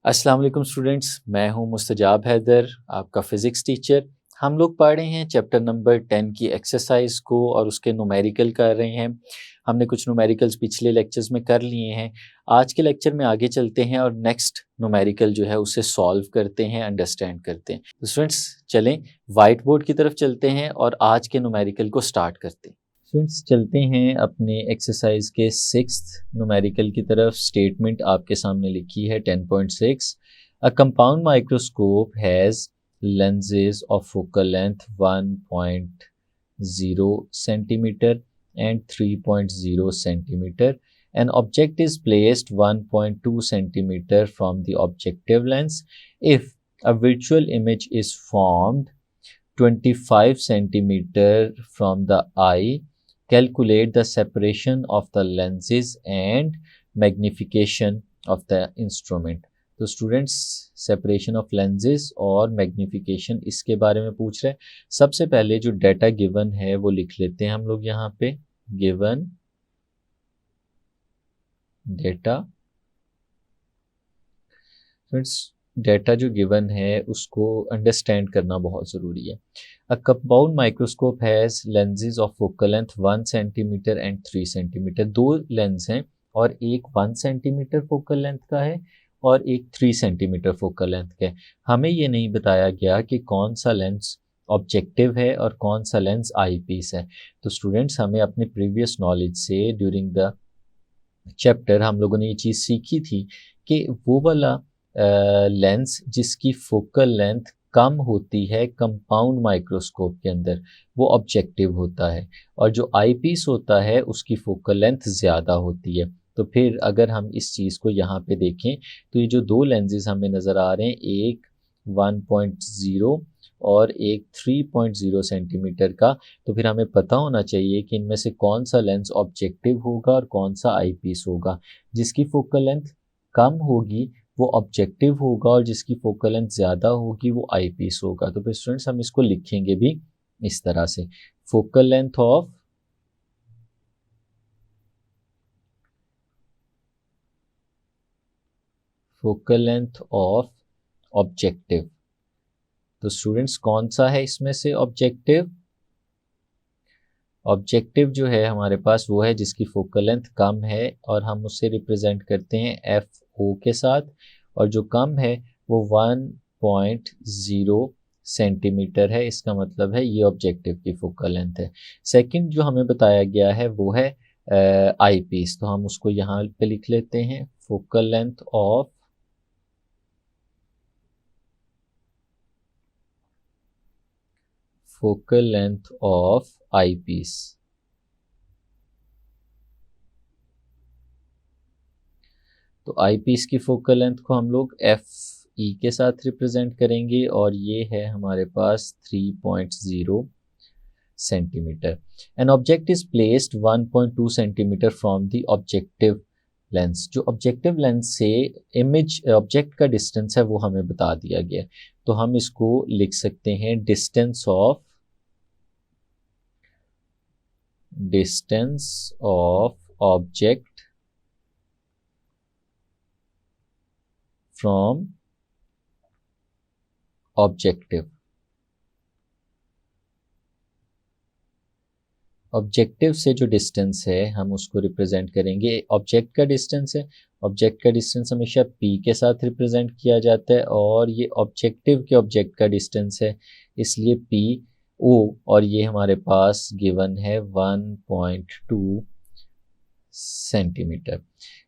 अस्सलाम वालेकुम स्टूडेंट्स, मैं हूं मुस्तजाब हैदर, आपका फ़िज़िक्स टीचर। हम लोग पढ़ रहे हैं चैप्टर नंबर 10 की एक्सरसाइज को और उसके न्यूमेरिकल कर रहे हैं। हमने कुछ न्यूमेरिकल्स पिछले लेक्चर्स में कर लिए हैं। आज के लेक्चर में आगे चलते हैं और नेक्स्ट न्यूमेरिकल जो है उसे सॉल्व करते हैं, अंडरस्टैंड करते हैं। तो स्टूडेंट्स चलें वाइट बोर्ड की तरफ चलते हैं और आज के न्यूमेरिकल को स्टार्ट करते हैं। स्टूडेंट्स चलते हैं अपने एक्सरसाइज के 6th न्यूमेरिकल की तरफ। स्टेटमेंट आपके सामने लिखी है 10.6। A compound microscope has lenses of focal length 1.0 centimeter and 3.0 centimeter. An object is placed 1.2 centimeter from the objective lens. If a virtual image is formed 25 centimeter from the eye, calculate the separation of the lenses and magnification of the instrument. तो students separation of lenses और magnification इसके बारे में पूछ रहे हैं। सबसे पहले जो डाटा गिवन है वो लिख लेते हैं हम लोग यहाँ पे। गिवन डेटा, फ्रेंड्स डेटा जो गिवन है उसको अंडरस्टैंड करना बहुत ज़रूरी है। A compound microscope has lenses of focal length 1 centimetre and 3 centimetre. दो लेंस हैं और एक 1 सेंटीमीटर फोकल लेंथ का है और एक 3 सेंटीमीटर फोकल लेंथ का है। हमें ये नहीं बताया गया कि कौन सा लेंस ऑब्जेक्टिव है और कौन सा लेंस आई पीस है। तो स्टूडेंट्स हमें अपने प्रीवियस नॉलेज से ड्यूरिंग द चैप्टर हम लोगों ने ये चीज़ सीखी थी कि वो वाला लेंस जिसकी फोकल लेंथ कम होती है कंपाउंड माइक्रोस्कोप के अंदर वो ऑब्जेक्टिव होता है, और जो आई पीस होता है उसकी फोकल लेंथ ज़्यादा होती है। तो फिर अगर हम इस चीज़ को यहाँ पे देखें तो ये जो दो लेंसेज हमें नज़र आ रहे हैं, एक 1.0 और एक 3.0 सेंटीमीटर का, तो फिर हमें पता होना चाहिए कि इनमें से कौन सा लेंस ऑब्जेक्टिव होगा और कौन सा आई पीस होगा। जिसकी फोकल लेंथ कम होगी वो ऑब्जेक्टिव होगा और जिसकी फोकल लेंथ ज़्यादा होगी वो आई पीस होगा। तो फिर स्टूडेंट्स हम इसको लिखेंगे भी इस तरह से, फोकल लेंथ ऑफ ऑब्जेक्टिव। तो स्टूडेंट्स कौन सा है इसमें से ऑब्जेक्टिव? ऑब्जेक्टिव जो है हमारे पास वो है जिसकी फोकल लेंथ कम है और हम उसे रिप्रेजेंट करते हैं एफ ओ के साथ, और जो कम है वो 1.0 सेंटीमीटर है। इसका मतलब है ये ऑब्जेक्टिव की फोकल लेंथ है। सेकंड जो हमें बताया गया है वो है आई पीस, तो हम उसको यहाँ पे लिख लेते हैं, focal length of eye piece. तो आई पीस की फोकल लेंथ को हम लोग एफ ई के साथ रिप्रेजेंट करेंगे और ये है हमारे पास 3.0 centimetre. An object is placed 1.2 centimetre from the objective lens. जो ऑब्जेक्टिव लेंस से इमेज ऑब्जेक्ट का डिस्टेंस है वो हमें बता दिया गया, तो हम इसको लिख सकते हैं distance of object from objective. Objective से जो डिस्टेंस है हम उसको रिप्रेजेंट करेंगे, ऑब्जेक्ट का डिस्टेंस है, ऑब्जेक्ट का डिस्टेंस हमेशा p के साथ रिप्रेजेंट किया जाता है, और ये ऑब्जेक्टिव के ऑब्जेक्ट का डिस्टेंस है इसलिए p o, और ये हमारे पास गिवन है 1.2 सेंटीमीटर।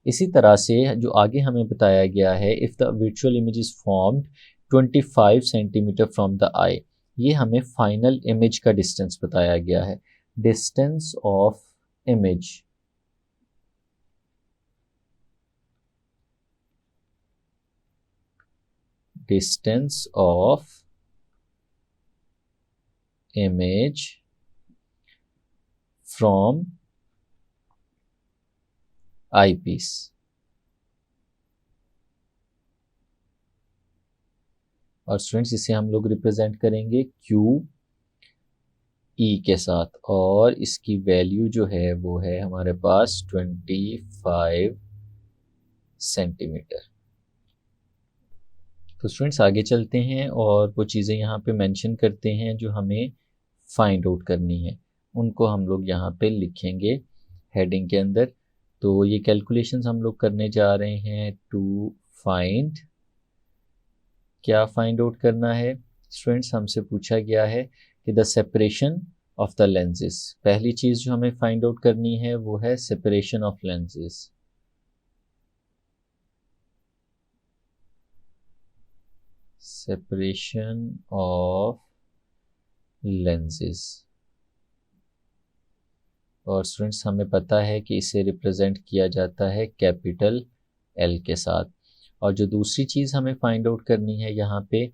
इसी तरह से जो आगे हमें बताया गया है, if the virtual image is formed 25 centimetre from the eye, ये हमें फाइनल इमेज का डिस्टेंस बताया गया है। Distance of image from I piece. और स्टूडेंट्स इसे हम लोग रिप्रेजेंट करेंगे क्यू ई के साथ, और इसकी वैल्यू जो है वो है हमारे पास 25 सेंटीमीटर। तो स्टूडेंट्स आगे चलते हैं और वो चीज़ें यहाँ पे मेंशन करते हैं जो हमें फाइंड आउट करनी है, उनको हम लोग यहाँ पे लिखेंगे हेडिंग के अंदर। तो ये कैलकुलेशंस हम लोग करने जा रहे हैं टू फाइंड, क्या फाइंड आउट करना है स्टूडेंट्स, हमसे पूछा गया है कि the separation of the lenses. पहली चीज़ जो हमें फाइंड आउट करनी है वो है separation of lenses. Separation of lenses. और स्टूडेंट्स हमें पता है कि इसे रिप्रेजेंट किया जाता है कैपिटल एल के साथ। और जो दूसरी चीज़ हमें फाइंड आउट करनी है यहाँ पे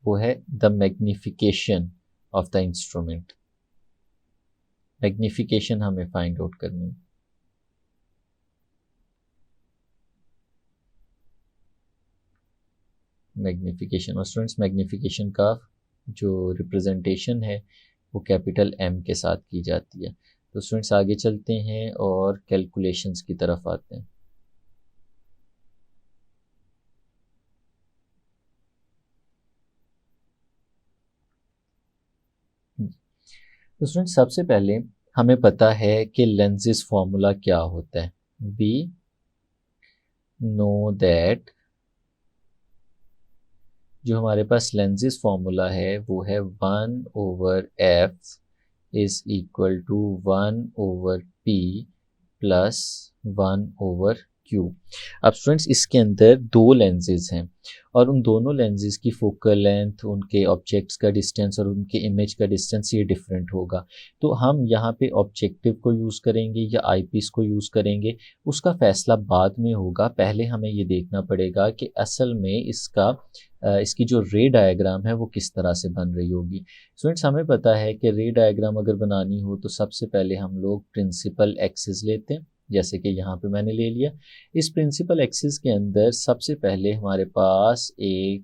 वो है the magnification of the instrument. Magnification हमें फाइंड आउट करनी है। मैग्निफिकेशन, और स्टूडेंट्स मैग्निफिकेशन का जो रिप्रेजेंटेशन है वो कैपिटल एम के साथ की जाती है। तो स्टूडेंट्स आगे चलते हैं और कैलकुलेशंस की तरफ आते हैं। तो स्टूडेंट्स सबसे पहले हमें पता है कि लेंसेज फॉर्मूला क्या होता है। वी नो दैट जो हमारे पास लेंसेज फॉर्मूला है वो है 1/f is equal to 1/p plus 1/q। अब स्टूडेंट्स इसके अंदर दो लेंसेज हैं और उन दोनों लेंसेज की फोकल लेंथ, उनके ऑब्जेक्ट्स का डिस्टेंस और उनके इमेज का डिस्टेंस ये डिफरेंट होगा। तो हम यहाँ पे ऑब्जेक्टिव को यूज़ करेंगे या आईपीस को यूज़ करेंगे उसका फैसला बाद में होगा। पहले हमें ये देखना पड़ेगा कि असल में इसकी जो रे डायग्राम है वो किस तरह से बन रही होगी। स्टूडेंट्स हमें पता है कि रे डायग्राम अगर बनानी हो तो सबसे पहले हम लोग प्रिंसिपल एक्सिस लेते हैं, जैसे कि यहाँ पे मैंने ले लिया। इस प्रिंसिपल एक्सिस के अंदर सबसे पहले हमारे पास एक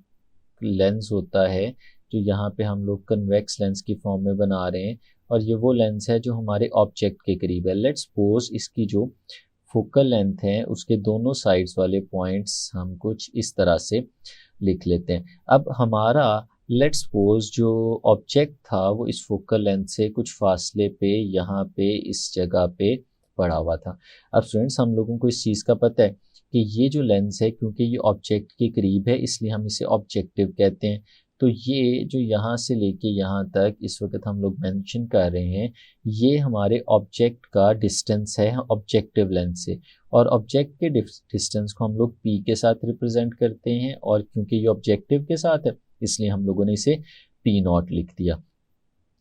लेंस होता है जो यहाँ पे हम लोग कन्वेक्स लेंस की फॉर्म में बना रहे हैं, और ये वो लेंस है जो हमारे ऑब्जेक्ट के करीब है। लेट्स सपोज इसकी जो फोकल लेंथ है उसके दोनों साइड्स वाले पॉइंट्स हम कुछ इस तरह से लिख लेते हैं। अब हमारा लेट्स सपोज जो ऑब्जेक्ट था वो इस फोकल लेंथ से कुछ फासले पे यहाँ पे इस जगह पे पड़ा हुआ था। अब स्टूडेंट्स हम लोगों को इस चीज़ का पता है कि ये जो लेंस है क्योंकि ये ऑब्जेक्ट के करीब है इसलिए हम इसे ऑब्जेक्टिव कहते हैं। तो ये जो यहाँ से लेके यहाँ तक इस वक्त हम लोग मेंशन कर रहे हैं ये हमारे ऑब्जेक्ट का डिस्टेंस है ऑब्जेक्टिव लेंस से, और ऑब्जेक्ट के डिस्टेंस को हम लोग p के साथ रिप्रेजेंट करते हैं, और क्योंकि ये ऑब्जेक्टिव के साथ है इसलिए हम लोगों ने इसे p0 लिख दिया।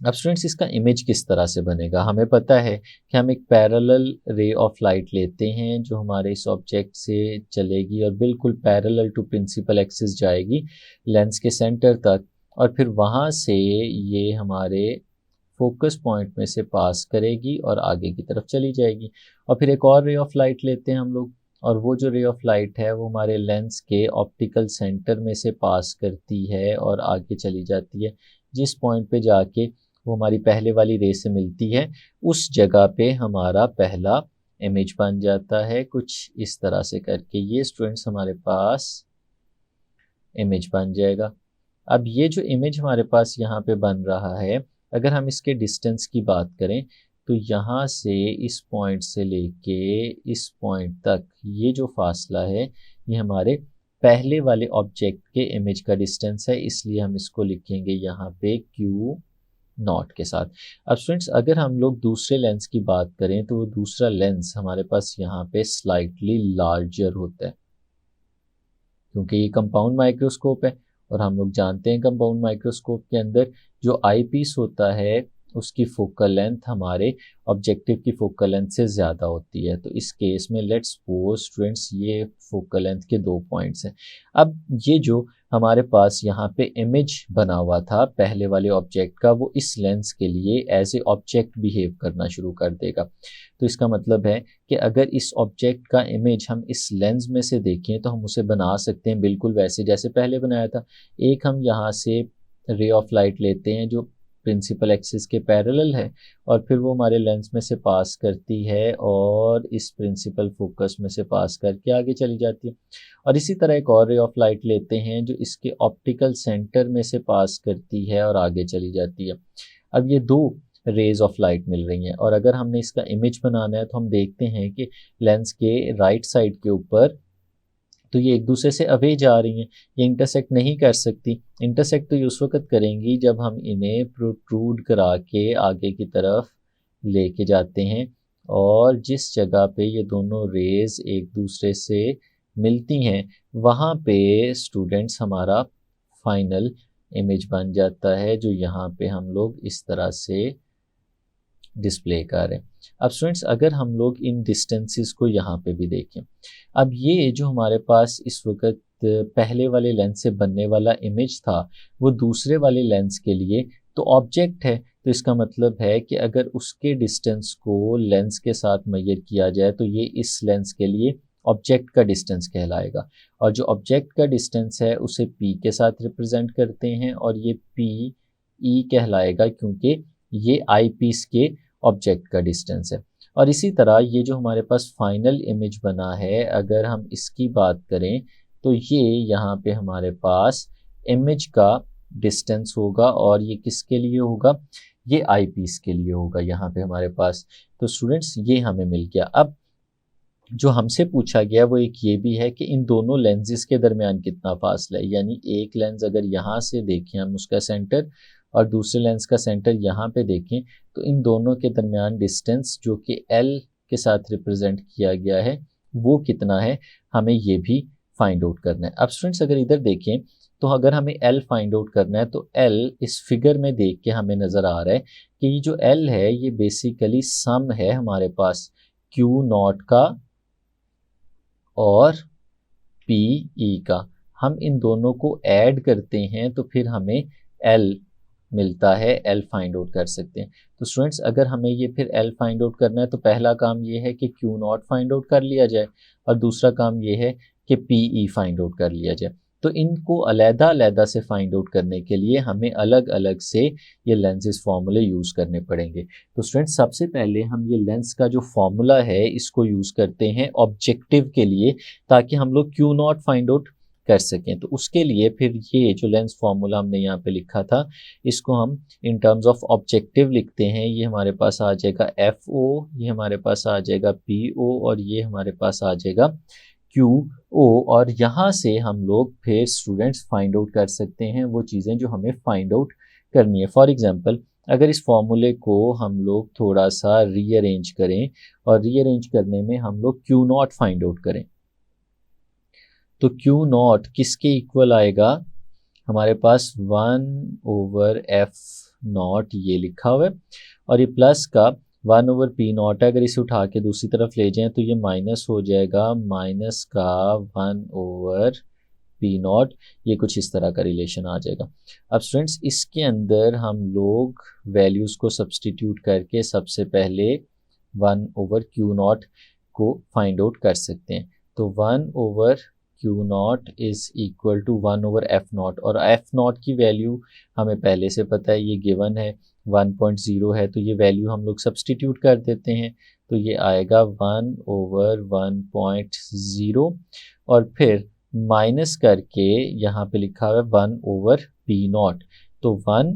अब स्टूडेंट्स इसका इमेज किस तरह से बनेगा, हमें पता है कि हम एक पैरेलल रे ऑफ लाइट लेते हैं जो हमारे इस ऑब्जेक्ट से चलेगी और बिल्कुल पैरेलल टू प्रिंसिपल एक्सिस जाएगी लेंस के सेंटर तक, और फिर वहाँ से ये हमारे फोकस पॉइंट में से पास करेगी और आगे की तरफ चली जाएगी। और फिर एक और रे ऑफ लाइट लेते हैं हम लोग, और वो जो रे ऑफ लाइट है वो हमारे लेंस के ऑप्टिकल सेंटर में से पास करती है और आगे चली जाती है, जिस पॉइंट पे जाके वो हमारी पहले वाली रे से मिलती है उस जगह पे हमारा पहला इमेज बन जाता है कुछ इस तरह से करके। ये स्टूडेंट्स हमारे पास इमेज बन जाएगा। अब ये जो इमेज हमारे पास यहाँ पे बन रहा है अगर हम इसके डिस्टेंस की बात करें तो यहाँ से इस पॉइंट से लेके इस पॉइंट तक ये जो फासला है ये हमारे पहले वाले ऑब्जेक्ट के इमेज का डिस्टेंस है, इसलिए हम इसको लिखेंगे यहाँ पे Q0 के साथ। अब स्टूडेंट्स अगर हम लोग दूसरे लेंस की बात करें तो वो दूसरा लेंस हमारे पास यहाँ पे स्लाइटली लार्जर होता है क्योंकि ये कंपाउंड माइक्रोस्कोप है, और हम लोग जानते हैं कंपाउंड माइक्रोस्कोप के अंदर जो आईपीस होता है उसकी फोकल लेंथ हमारे ऑब्जेक्टिव की फोकल लेंथ से ज़्यादा होती है। तो इस केस में लेट्स सपोज स्टूडेंट्स ये फोकल लेंथ के दो पॉइंट्स हैं। अब ये जो हमारे पास यहाँ पे इमेज बना हुआ था पहले वाले ऑब्जेक्ट का वो इस लेंस के लिए एज ए ऑब्जेक्ट बिहेव करना शुरू कर देगा। तो इसका मतलब है कि अगर इस ऑब्जेक्ट का इमेज हम इस लेंस में से देखें तो हम उसे बना सकते हैं बिल्कुल वैसे जैसे पहले बनाया था। एक हम यहाँ से रे ऑफ लाइट लेते हैं जो प्रिंसिपल एक्सिस के पैरेलल है और फिर वो हमारे लेंस में से पास करती है और इस प्रिंसिपल फोकस में से पास करके आगे चली जाती है। और इसी तरह एक और रे ऑफ लाइट लेते हैं जो इसके ऑप्टिकल सेंटर में से पास करती है और आगे चली जाती है। अब ये दो रेज ऑफ लाइट मिल रही हैं और अगर हमने इसका इमेज बनाना है तो हम देखते हैं कि लेंस के राइट साइड के ऊपर तो ये एक दूसरे से अवे जा रही हैं, ये इंटरसेक्ट नहीं कर सकती। इंटरसेक्ट तो ये उस वक्त करेंगी जब हम इन्हें प्रोट्रूड करा के आगे की तरफ लेके जाते हैं और जिस जगह पे ये दोनों रेज एक दूसरे से मिलती हैं वहाँ पे स्टूडेंट्स हमारा फाइनल इमेज बन जाता है जो यहाँ पे हम लोग इस तरह से डिस्प्ले कर रहे हैं। अब स्टूडेंट्स अगर हम लोग इन डिस्टेंसेस को यहाँ पे भी देखें, अब ये जो हमारे पास इस वक्त पहले वाले लेंस से बनने वाला इमेज था वो दूसरे वाले लेंस के लिए तो ऑब्जेक्ट है, तो इसका मतलब है कि अगर उसके डिस्टेंस को लेंस के साथ मेजर किया जाए तो ये इस लेंस के लिए ऑब्जेक्ट का डिस्टेंस कहलाएगा और जो ऑब्जेक्ट का डिस्टेंस है उसे p के साथ रिप्रेजेंट करते हैं और ये p e कहलाएगा क्योंकि ये आई पीस के ऑब्जेक्ट का डिस्टेंस है। और इसी तरह ये जो हमारे पास फाइनल इमेज बना है अगर हम इसकी बात करें तो ये यहाँ पे हमारे पास इमेज का डिस्टेंस होगा और ये किसके लिए होगा, ये आई पीस के लिए होगा यहाँ पे हमारे पास। तो स्टूडेंट्स ये हमें मिल गया। अब जो हमसे पूछा गया वो एक ये भी है कि इन दोनों लेंसेज के दरमियान कितना फासला है, यानी एक लेंस अगर यहाँ से देखें हम उसका सेंटर और दूसरे लेंस का सेंटर यहाँ पे देखें तो इन दोनों के दरमियान डिस्टेंस जो कि L के साथ रिप्रेजेंट किया गया है वो कितना है, हमें ये भी फाइंड आउट करना है। अब स्टूडेंट्स अगर इधर देखें तो अगर हमें L फाइंड आउट करना है तो L इस फिगर में देख के हमें नज़र आ रहा है कि ये जो L है ये बेसिकली सम है हमारे पास Q0 का और PE का। हम इन दोनों को ऐड करते हैं तो फिर हमें L मिलता है, L फाइंड आउट कर सकते हैं। तो स्टूडेंट्स अगर हमें ये फिर L फाइंड आउट करना है तो पहला काम ये है कि Q0 फाइंड आउट कर लिया जाए और दूसरा काम ये है कि PE फाइंड आउट कर लिया जाए। तो इनको अलग-अलग से फाइंड आउट करने के लिए हमें अलग अलग से ये लेंसेज फार्मूले यूज़ करने पड़ेंगे। तो स्टूडेंट्स सबसे पहले हम ये लेंस का जो फार्मूला है इसको यूज़ करते हैं ऑब्जेक्टिव के लिए ताकि हम लोग Q0 फाइंड आउट कर सकें। तो उसके लिए फिर ये जो लेंस फार्मूला हमने यहाँ पे लिखा था इसको हम इन टर्म्स ऑफ ऑब्जेक्टिव लिखते हैं। ये हमारे पास आ जाएगा FO, ये हमारे पास आ जाएगा PO और ये हमारे पास आ जाएगा QO और यहाँ से हम लोग फिर स्टूडेंट्स फाइंड आउट कर सकते हैं वो चीज़ें जो हमें फाइंड आउट करनी है। फॉर एग्जांपल अगर इस फॉर्मूले को हम लोग थोड़ा सा रीअरेंज करें और रीअरेंज करने में हम लोग Q0 फाइंड आउट करें तो Q0 किसके इक्वल आएगा, हमारे पास 1/f0 ये लिखा हुआ है और ये प्लस का 1/p0 है। अगर इसे उठा के दूसरी तरफ ले जाएं तो ये माइनस हो जाएगा, माइनस का 1/p0, ये कुछ इस तरह का रिलेशन आ जाएगा। अब स्टूडेंट्स इसके अंदर हम लोग वैल्यूज़ को सब्सटीट्यूट करके सबसे पहले 1/Q0 को फाइंड आउट कर सकते हैं। तो 1/Q0 is equal to 1/f0 और f0 की वैल्यू हमें पहले से पता है, ये गिवन है 1.0 है तो ये वैल्यू हम लोग सब्सटीट्यूट कर देते हैं तो ये आएगा 1/1.0 और फिर माइनस करके यहाँ पे लिखा हुआ है 1/p0 तो 1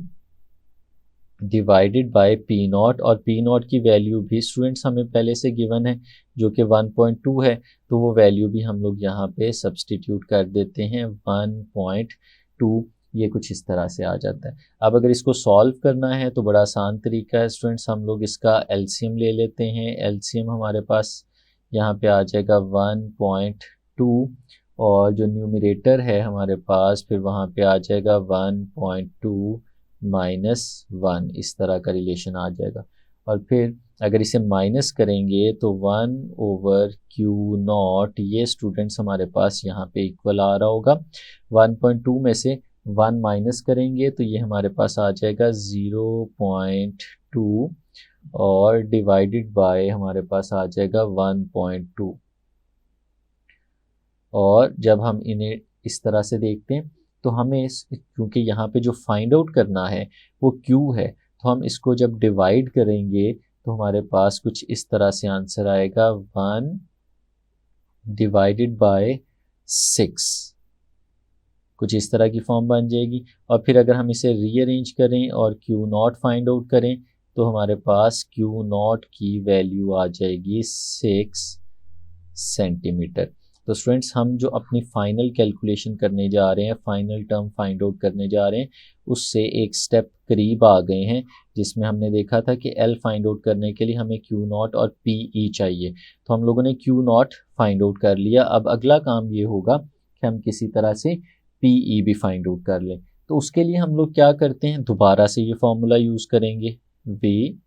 डिवाइडेड बाय P0 और P0 की वैल्यू भी स्टूडेंट्स हमें पहले से गिवन है जो कि 1.2 है तो वो वैल्यू भी हम लोग यहाँ पे सब्सटीट्यूट कर देते हैं 1.2, ये कुछ इस तरह से आ जाता है। अब अगर इसको सॉल्व करना है तो बड़ा आसान तरीका है स्टूडेंट्स, हम लोग इसका एलसीएम ले लेते हैं। एलसीएम हमारे पास यहाँ पे आ जाएगा 1.2 और जो न्यूमरेटर है हमारे पास फिर वहाँ पे आ जाएगा 1.2 -1, इस तरह का रिलेशन आ जाएगा। और फिर अगर इसे माइनस करेंगे तो 1/Q0 ये स्टूडेंट्स हमारे पास यहाँ पे इक्वल आ रहा होगा। 1.2 में से 1 माइनस करेंगे तो ये हमारे पास आ जाएगा 0.2 और डिवाइडेड बाय हमारे पास आ जाएगा 1.2 और जब हम इन्हें इस तरह से देखते हैं तो हमें क्योंकि यहाँ पे जो फाइंड आउट करना है वो Q है, तो हम इसको जब डिवाइड करेंगे तो हमारे पास कुछ इस तरह से आंसर आएगा 1 डिवाइडेड बाय 6, कुछ इस तरह की फॉर्म बन जाएगी। और फिर अगर हम इसे रीअरेंज करें और Q0 फाइंड आउट करें तो हमारे पास Q0 की वैल्यू आ जाएगी 6 सेंटीमीटर। तो स्टूडेंट्स, हम जो अपनी फाइनल कैलकुलेशन करने जा रहे हैं, फाइनल टर्म फाइंड आउट करने जा रहे हैं, उससे एक स्टेप करीब आ गए हैं, जिसमें हमने देखा था कि L फाइंड आउट करने के लिए हमें Q0 और PE चाहिए। तो हम लोगों ने Q0 फाइंड आउट कर लिया। अब अगला काम ये होगा कि हम किसी तरह से PE भी फाइंड आउट कर लें। तो उसके लिए हम लोग क्या करते हैं, दोबारा से ये फॉर्मूला यूज़ करेंगे। वी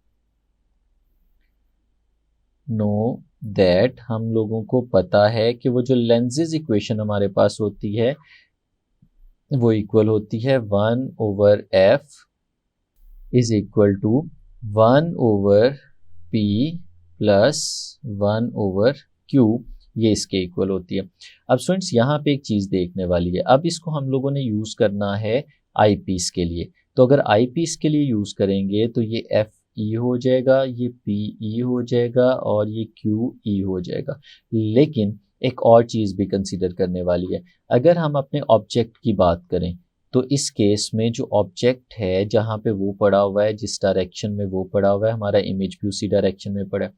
नो दैट, हम लोगों को पता है कि वो जो लेंजेज इक्वेशन हमारे पास होती है वो इक्वल होती है 1/f is equal to 1/p plus 1/q, ये इसके इक्वल होती है। अब स्टूडेंट्स, यहाँ पे एक चीज़ देखने वाली है। अब इसको हम लोगों ने यूज़ करना है आई पीस के लिए। तो अगर आई पीस के लिए यूज़ करेंगे तो ये एफ ई हो जाएगा, ये पी ई हो जाएगा और ये क्यू ई हो जाएगा। लेकिन एक और चीज़ भी कंसीडर करने वाली है। अगर हम अपने ऑब्जेक्ट की बात करें तो इस केस में जो ऑब्जेक्ट है जहाँ पे वो पड़ा हुआ है, जिस डायरेक्शन में वो पड़ा हुआ है, हमारा इमेज भी उसी डायरेक्शन में पड़ा है।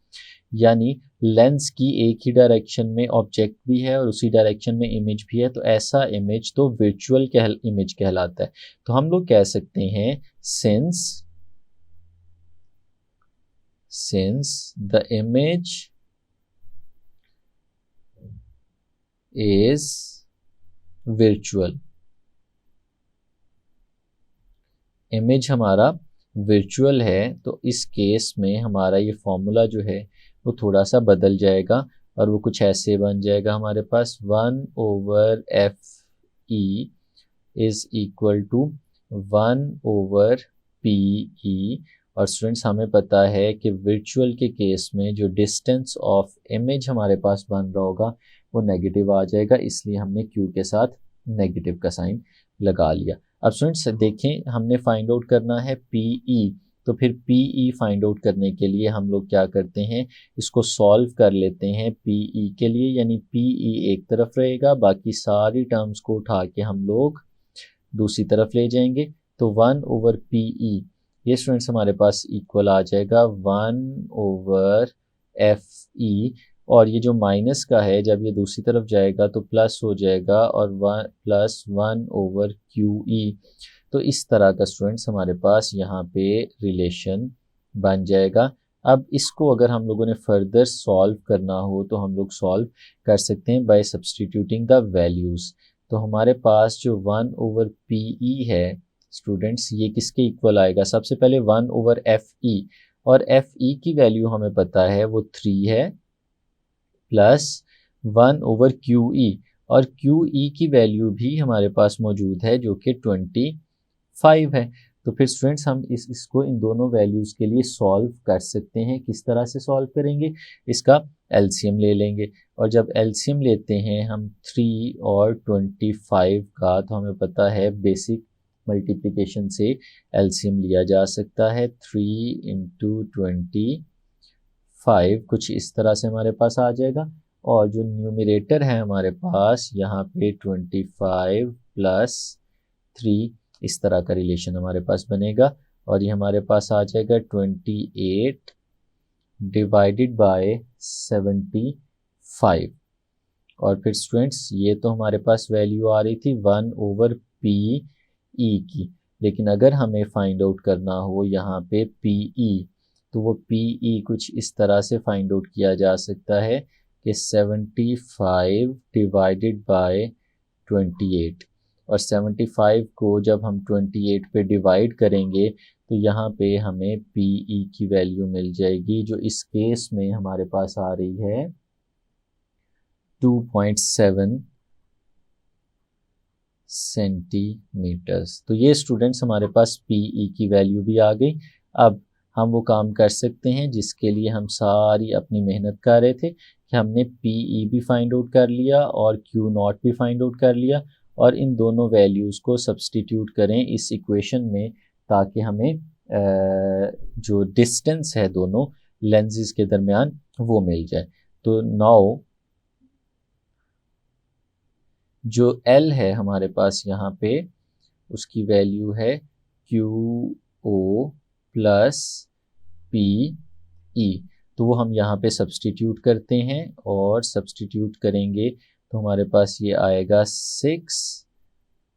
यानी लेंस की एक ही डायरेक्शन में ऑब्जेक्ट भी है और उसी डायरेक्शन में इमेज भी है, तो ऐसा इमेज तो वर्चुअल इमेज कहलाता है। तो हम लोग कह सकते हैं since the image is virtual, image हमारा वर्चुअल है, तो इस केस में हमारा ये फॉर्मूला जो है वो थोड़ा सा बदल जाएगा और वो कुछ ऐसे बन जाएगा हमारे पास 1/f e is equal to 1/pe। और स्टूडेंट्स, हमें पता है कि वर्चुअल के केस में जो डिस्टेंस ऑफ इमेज हमारे पास बन रहा होगा वो नेगेटिव आ जाएगा, इसलिए हमने q के साथ नेगेटिव का साइन लगा लिया। अब स्टूडेंट्स देखें, हमने फाइंड आउट करना है PE, तो फिर PE फाइंड आउट करने के लिए हम लोग क्या करते हैं, इसको सॉल्व कर लेते हैं PE के लिए। यानी PE एक तरफ रहेगा, बाकी सारी टर्म्स को उठा के हम लोग दूसरी तरफ ले जाएंगे। तो 1/PE ये स्टूडेंट्स हमारे पास इक्वल आ जाएगा 1/FE, और ये जो माइनस का है जब ये दूसरी तरफ जाएगा तो प्लस हो जाएगा और प्लस 1/QE। तो इस तरह का स्टूडेंट्स हमारे पास यहाँ पे रिलेशन बन जाएगा। अब इसको अगर हम लोगों ने फर्दर सॉल्व करना हो तो हम लोग सॉल्व कर सकते हैं बाय सब्सटीट्यूटिंग द वैल्यूज़। तो हमारे पास जो 1/PE है स्टूडेंट्स, ये किसके इक्वल आएगा, सबसे पहले 1/FE, और FE की वैल्यू हमें पता है वो 3 है, प्लस 1/QE, और QE की वैल्यू भी हमारे पास मौजूद है जो कि 25 है। तो फिर स्टूडेंट्स हम इसको इन दोनों वैल्यूज़ के लिए सॉल्व कर सकते हैं। किस तरह से सॉल्व करेंगे, इसका एलसीएम ले लेंगे, और जब एलसीएम लेते हैं हम 3 और 25 का, तो हमें पता है बेसिक मल्टीप्लिकेशन से एलसीएम लिया जा सकता है। 3 × 25 कुछ इस तरह से हमारे पास आ जाएगा, और जो न्यूमरेटर है हमारे पास यहाँ पे 25 प्लस 3, इस तरह का रिलेशन हमारे पास बनेगा, और ये हमारे पास आ जाएगा 28 डिवाइडेड बाय 75। और फिर स्टूडेंट्स ये तो हमारे पास वैल्यू आ रही थी 1/PE की, लेकिन अगर हमें फाइंड आउट करना हो यहाँ पे PE, तो वो PE कुछ इस तरह से फाइंड आउट किया जा सकता है कि 75 डिवाइडेड बाय 28, और 75 को जब हम 28 पे डिवाइड करेंगे तो यहाँ पे हमें PE की वैल्यू मिल जाएगी, जो इस केस में हमारे पास आ रही है 2.7 सेंटीमीटर्स। तो ये स्टूडेंट्स हमारे पास PE की वैल्यू भी आ गई। अब हम वो काम कर सकते हैं जिसके लिए हम सारी अपनी मेहनत कर रहे थे, कि हमने PE भी फाइंड आउट कर लिया और Q0 भी फाइंड आउट कर लिया, और इन दोनों वैल्यूज़ को सब्सटीट्यूट करें इस इक्वेशन में, ताकि हमें जो डिस्टेंस है दोनों लेंसेज के दरमियान वो मिल जाए। तो नाउ जो L है हमारे पास यहाँ पे, उसकी वैल्यू है QO प्लस PE। तो वो हम यहाँ पे सब्सटीट्यूट करते हैं, और सब्सटीट्यूट करेंगे तो हमारे पास ये आएगा 6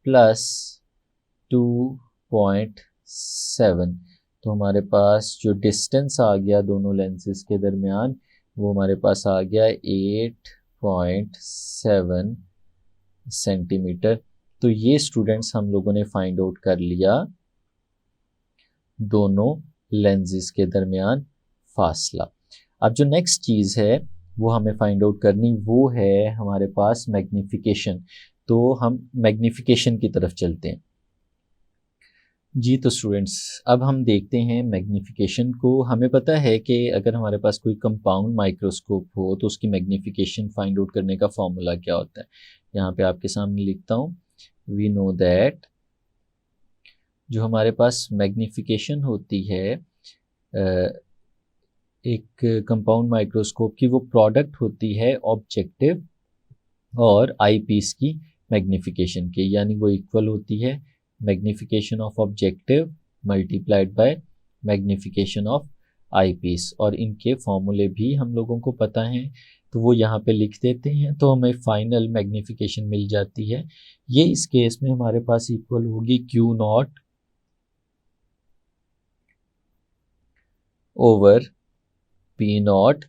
प्लस 2.7। तो हमारे पास जो डिस्टेंस आ गया दोनों लेंसेज के दरमियान, वो हमारे पास आ गया 8.7 सेंटीमीटर। तो ये स्टूडेंट्स हम लोगों ने फाइंड आउट कर लिया दोनों लेंसेज के दरमियान फासला। अब जो नेक्स्ट चीज़ है वो हमें फाइंड आउट करनी, वो है हमारे पास मैग्नीफिकेशन। तो हम मैग्नीफिकेशन की तरफ चलते हैं जी। तो स्टूडेंट्स अब हम देखते हैं मैग्नीफिकेशन को। हमें पता है कि अगर हमारे पास कोई कंपाउंड माइक्रोस्कोप हो तो उसकी मैग्नीफिकेशन फाइंड आउट करने का फॉर्मूला क्या होता है। यहाँ पे आपके सामने लिखता हूँ। वी नो दैट जो हमारे पास मैग्नीफिकेशन होती है एक कंपाउंड माइक्रोस्कोप की, वो प्रोडक्ट होती है ऑब्जेक्टिव और आई पीस की मैग्नीफिकेशन के, यानी वो इक्वल होती है magnification of objective multiplied by magnification of eye piece. और इनके फॉर्मूले भी हम लोगों को पता हैं, तो वो यहाँ पे लिख देते हैं, तो हमें फाइनल मैग्नीफिकेशन मिल जाती है। ये इस केस में हमारे पास इक्वल होगी Q not over P not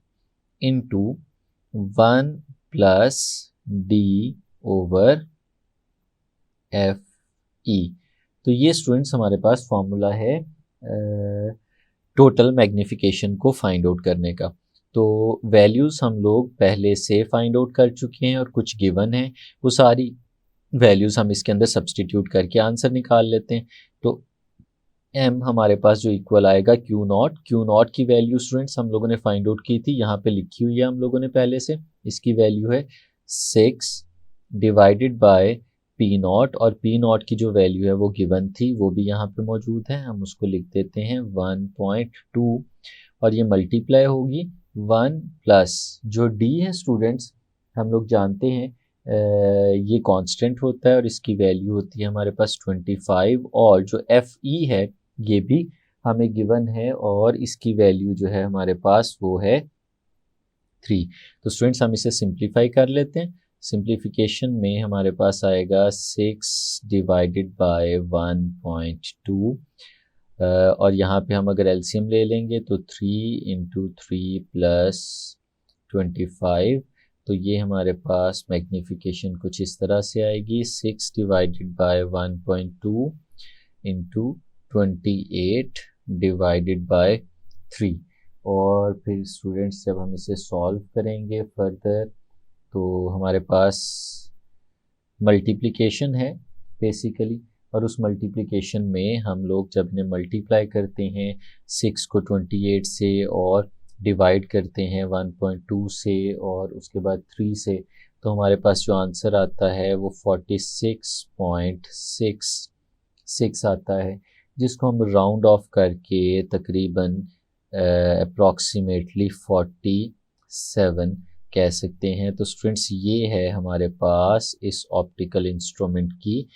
into 1 plus D over FE। तो ये स्टूडेंट्स हमारे पास फॉर्मूला है टोटल मैग्नीफिकेशन को फाइंड आउट करने का। तो वैल्यूज़ हम लोग पहले से फाइंड आउट कर चुके हैं और कुछ गिवन है, वो सारी वैल्यूज़ हम इसके अंदर सब्सटीट्यूट करके आंसर निकाल लेते हैं। तो m हमारे पास जो इक्वल आएगा Q नॉट की वैल्यू स्टूडेंट्स हम लोगों ने फाइंड आउट की थी, यहाँ पे लिखी हुई है हम लोगों ने पहले से। इसकी वैल्यू है 6 डिवाइडेड बाय P नॉट, और P नॉट की जो वैल्यू है वो गिवन थी, वो भी यहाँ पे मौजूद है। हम उसको लिख देते हैं 1.2, और ये मल्टीप्लाई होगी 1 प्लस जो D है स्टूडेंट्स हम लोग जानते हैं ये कांस्टेंट होता है, और इसकी वैल्यू होती है हमारे पास 25, और जो FE है ये भी हमें गिवन है, और इसकी वैल्यू जो है हमारे पास वो है 3। तो स्टूडेंट्स हम इसे सिंप्लीफाई कर लेते हैं। सिंप्लीफिकेशन में हमारे पास आएगा 6 डिवाइडेड बाय 1.2, और यहाँ पे हम अगर एलसीएम ले लेंगे तो 3 इंटू 3 प्लस 25। तो ये हमारे पास मैग्नीफिकेशन कुछ इस तरह से आएगी 6 divided by 1.2 into 28 divided by 3। और फिर स्टूडेंट्स जब हम इसे सॉल्व करेंगे फर्दर, तो हमारे पास मल्टीप्लिकेशन है बेसिकली, और उस मल्टीप्लिकेशन में हम लोग जब इन्हें मल्टीप्लाई करते हैं 6 को 28 से और डिवाइड करते हैं 1.2 से और उसके बाद 3 से, तो हमारे पास जो आंसर आता है वो 46.66 आता है, जिसको हम राउंड ऑफ करके तकरीबन अप्रॉक्सीमेटली 47 कह सकते हैं। तो स्टूडेंट्स ये है हमारे पास इस ऑप्टिकल इंस्ट्रूमेंट की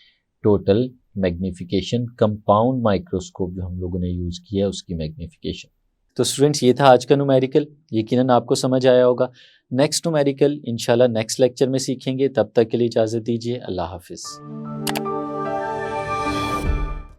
टोटल मैग्नीफिकेशन, कंपाउंड माइक्रोस्कोप जो हम लोगों ने यूज़ किया उसकी मैग्नीफिकेशन। तो स्टूडेंट्स ये था आज का न्यूमेरिकल, यकीनन आपको समझ आया होगा। नेक्स्ट न्यूमेरिकल इंशाल्लाह नेक्स्ट लेक्चर में सीखेंगे, तब तक के लिए इजाज़त दीजिए। अल्लाह हाफिज़।